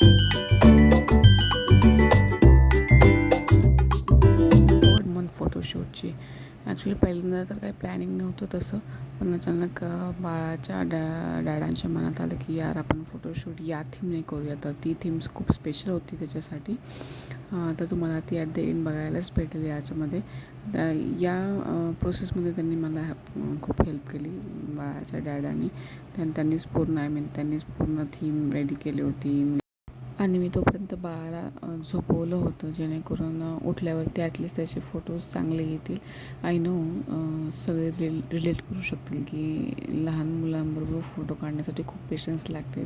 Third month फोटोशूटची actually पहिल्यांदा तर काही प्लॅनिंग नव्हतं तसं, पण अचानक बाळाच्या डॅडांच्या मनात आलं की यार आपण फोटोशूट या थीमने करूया. तर ती थीम्स खूप स्पेशल होती त्याच्यासाठी. तर तुम्हाला ती ॲट द एंड बघायलाच भेटेल याच्यामध्ये. या प्रोसेसमध्ये त्यांनी मला खूप हेल्प केली बाळाच्या डॅडांनी. त्यांनीच पूर्ण थीम रेडी केली होती. आणि मी तोपर्यंत बाळाला झोपवलं होतं, जेणेकरून उठल्यावरती ॲटलिस्ट त्याचे फोटोज चांगले येतील. आय नो सगळे रिलेट करू शकतील की लहान मुलांबरोबर फोटो काढण्यासाठी खूप पेशन्स लागते.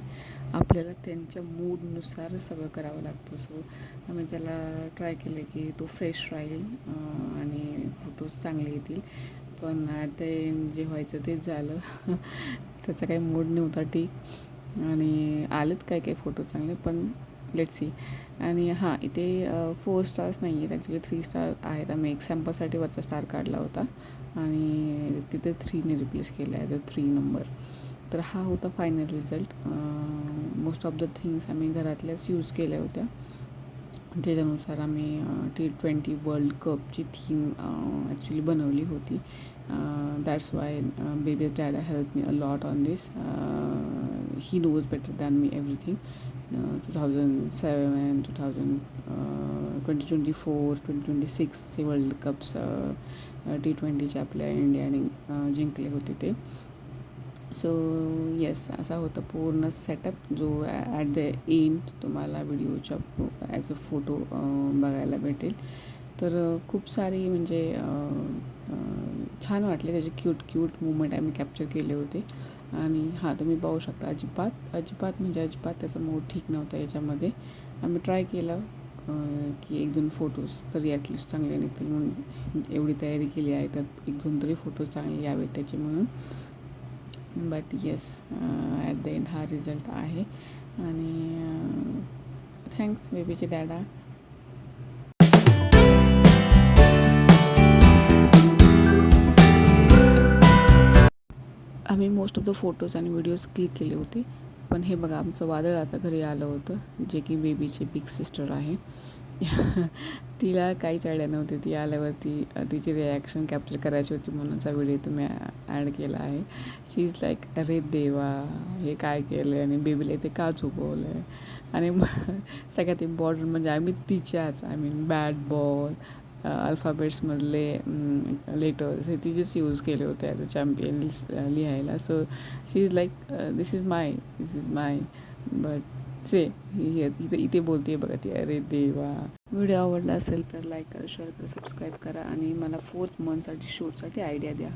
आपल्याला त्यांच्या मूडनुसार सगळं करावं लागतं. सो आम्ही त्याला ट्राय केले की तो फ्रेश राहील आणि फोटोज चांगले येतील. पण ॲट द एंड जे व्हायचं तेच झालं. त्याचा काही मूड नव्हता ठीक, आणि आलेत काही फोटो चांगले, पण लेट्स सी. आणि हां, इथे 4 स्टार्स नाही आहेत, ॲक्च्युली 3 स्टार आहेत. आम्ही एक सॅम्पलसाठी वरचा स्टार काढला होता आणि तिथे 3ने रिप्लेस केला ॲज अ 3 नंबर. तर हा होता final result. Most of the things आम्ही घरातल्याच यूज केल्या होत्या. त्याच्यानुसार आम्ही T20 वर्ल्ड कपची थीम ॲक्च्युली बनवली होती. That's why baby's dad help me a lot on this. He knows better than me everything. 2007, 2024, 2026चे वर्ल्ड कप्स T20चे आपल्या इंडियाने जिंकले होते ते. सो येस, असा होता पूर्ण सेटअप, जो ॲट द एंड तुम्हाला व्हिडिओच्या ॲज अ फोटो बघायला भेटेल. तर खूप सारी म्हणजे छान वाटले त्याचे क्यूट मुवमेंट आम्ही कॅप्चर केले होते. आणि हां, तुम्ही पाहू शकता अजिबात त्याचा मूड ठीक नव्हता याच्यामध्ये. आम्ही ट्राय केलं की 1-2 फोटोज तरी ॲटलिस्ट चांगले निघतील म्हणून एवढी तयारी केली आहे, तर 1-2 तरी फोटोज चांगले यावेत त्याचे म्हणून. But yes, at the end हा रिझल्ट आहे. आणि थँक्स बेबीचे डॅडा. आम्ही मोस्ट ऑफ द फोटोज आणि व्हिडिओज क्लिक केले होते. पण हे बघा, आमचं वादळ आता घरी आलं होतं, जे की बेबीचे बिग सिस्टर आहे. तिला काहीच आयडिया नव्हती. ती आल्यावरती तिची रिॲक्शन कॅप्चर करायची होती, म्हणूनचा व्हिडिओ तुम्ही ॲड केला आहे. शी इज लाईक, अरे देवा, हे काय केलं आहे आणि बेबीला इथे का झोपवलं आहे. आणि सगळ्यात इम्पॉर्टंट म्हणजे आम्ही तिच्याच बॅट बॉय अल्फाबेट्समधले लेटर्स हे तिचेच यूज केले होते ॲज अ चॅम्पियन लिहायला. So she is like, this is my but say इथे बोलते बघा ती, अरे देवा. व्हिडिओ आवडला असेल तर लाईक करा, शेअर करा, सबस्क्राईब करा आणि मला 4th मंथसाठी शूटसाठी आयडिया द्या.